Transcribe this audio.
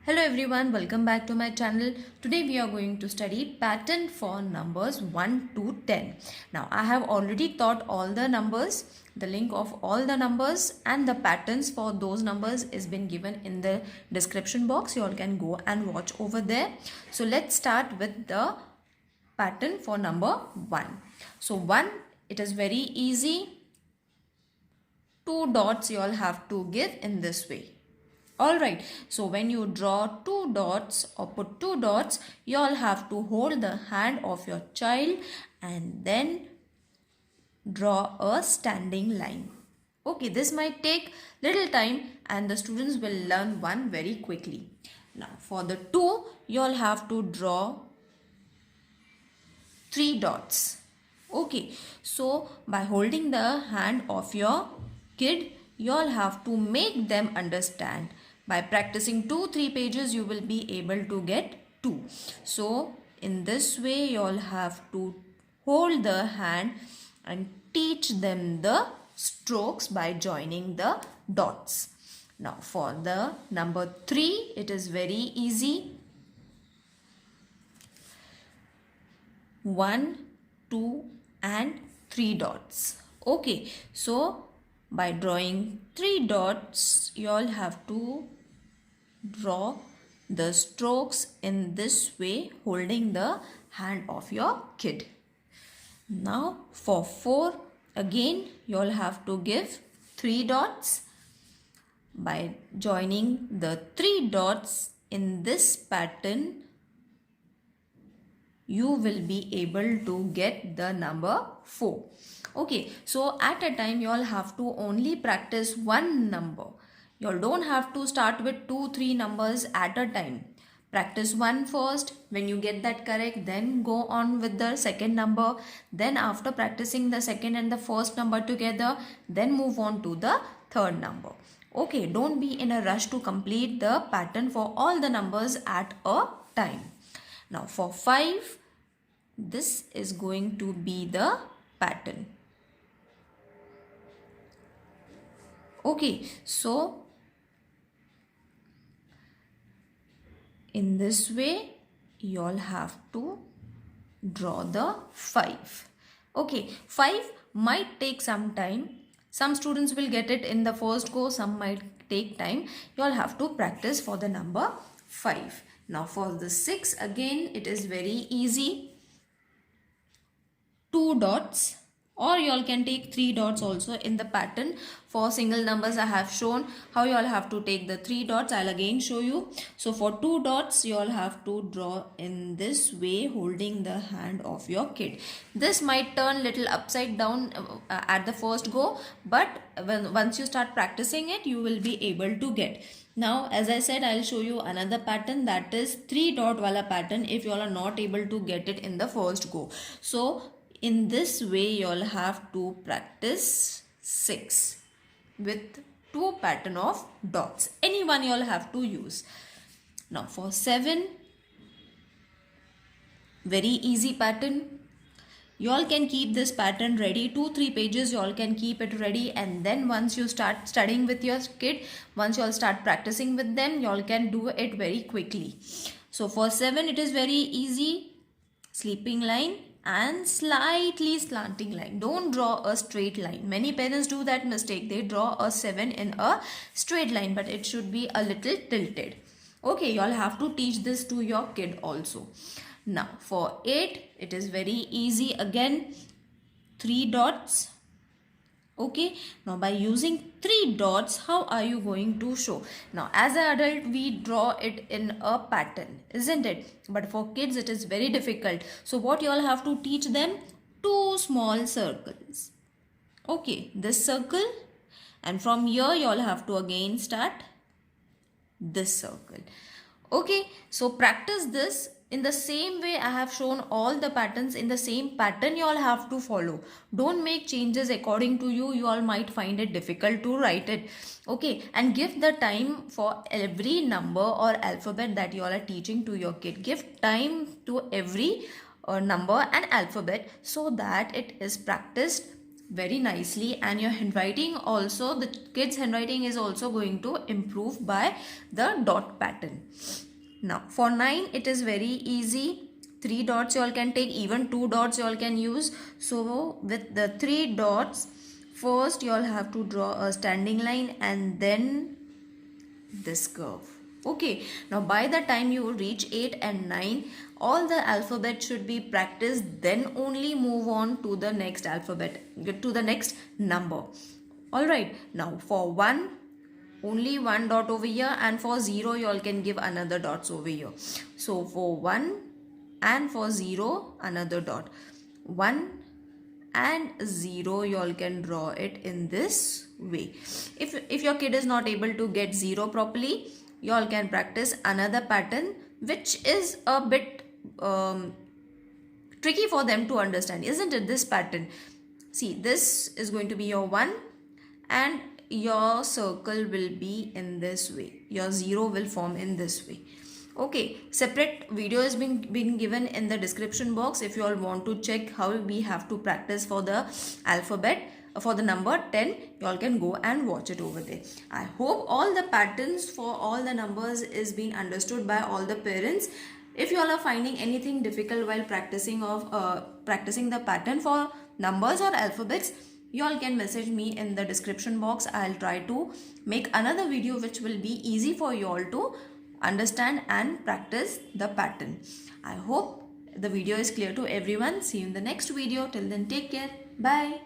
Hello everyone, welcome back to my channel. Today we are going to study pattern for numbers 1 to 10. Now I have already taught all the numbers. The link of all the numbers and the patterns for those numbers is been given in the description box. You all can go and watch over there. So let's start with the pattern for number 1. So 1, it is very easy. 2 dots you all have to give in this way. Alright, so when you draw 2 dots or put 2 dots, you all have to hold the hand of your child and then draw a standing line. Okay, this might take little time and the students will learn one very quickly. Now for the 2, you all have to draw 3 dots. Okay, so by holding the hand of your kid, you all have to make them understand. By practicing 2-3 pages, you will be able to get 2. So in this way, you all have to hold the hand and teach them the strokes by joining the dots. Now for the number 3, it is very easy. 1, 2 and 3 dots. Okay, so by drawing 3 dots, you all have to draw the strokes in this way, holding the hand of your kid. Now for 4, again you all have to give 3 dots. By joining the 3 dots in this pattern, you will be able to get the number 4. Okay, so at a time you all have to only practice one number. You all don't have to start with 2-3 numbers at a time. Practice one first. When you get that correct, then go on with the second number. Then after practicing the second and the first number together, then move on to the third number. Okay, don't be in a rush to complete the pattern for all the numbers at a time. Now for 5, this is going to be the pattern. Okay, so in this way, you all have to draw the 5. Okay, 5 might take some time. Some students will get it in the first go, some might take time. You all have to practice for the number 5. Now for the 6, again, it is very easy. 2 dots, or you all can take 3 dots also in the pattern. For single numbers, I have shown how you all have to take the 3 dots. I'll again show you. So for 2 dots, you all have to draw in this way, holding the hand of your kid. This might turn little upside down at the first go, but once you start practicing it, you will be able to get. Now, as I said, I'll show you another pattern, that is 3 dot wala pattern, if you all are not able to get it in the first go. So in this way, you all have to practice 6 with 2 pattern of dots. Any one you all have to use. Now for 7, very easy pattern. You all can keep this pattern ready. 2-3 pages you all can keep it ready, and then once you start studying with your kid, once you all start practicing with them, you all can do it very quickly. So for 7, it is very easy. Sleeping line and slightly slanting line. Don't draw a straight line. Many parents do that mistake. They draw a 7 in a straight line, but it should be a little tilted. Okay, you all have to teach this to your kid also. Now for 8, it is very easy. Again, 3 dots. Okay, now by using 3 dots, how are you going to show? Now as an adult, we draw it in a pattern, isn't it? But for kids, it is very difficult. So what you all have to teach them? 2 small circles. Okay, this circle, and from here you all have to again start this circle. Okay, so practice this. In the same way I have shown all the patterns, in the same pattern you all have to follow. Don't make changes according to you. You all might find it difficult to write it. Okay, and give the time for every number or alphabet that you all are teaching to your kid. Give time to every number and alphabet so that it is practiced very nicely, and your handwriting also, the kids handwriting is also going to improve by the dot pattern. Now for 9 it is very easy. 3 dots you all can take, even 2 dots you all can use. So with the 3 dots, first you all have to draw a standing line and then this curve. Okay, now by the time you reach 8 and 9, all the alphabet should be practiced, then only move on to the next alphabet, to the next number. Alright, now for 1, only 1 dot over here, and for 0 you all can give another dots over here. So for 1 and for 0 another dot. 1 and 0 you all can draw it in this way. If your kid is not able to get 0 properly, you all can practice another pattern which is a bit tricky for them to understand, isn't it? This pattern, see, this is going to be your 1 and your circle will be in this way, your 0 will form in this way. Okay, separate video is being given in the description box if you all want to check how we have to practice for the alphabet, for the number 10. You all can go and watch it over there. I hope all the patterns for all the numbers is being understood by all the parents. If you all are finding anything difficult while practicing the pattern for numbers or alphabets, you all can message me in the description box. I'll try to make another video which will be easy for you all to understand and practice the pattern. I hope the video is clear to everyone. See you in the next video. Till then, take care. Bye.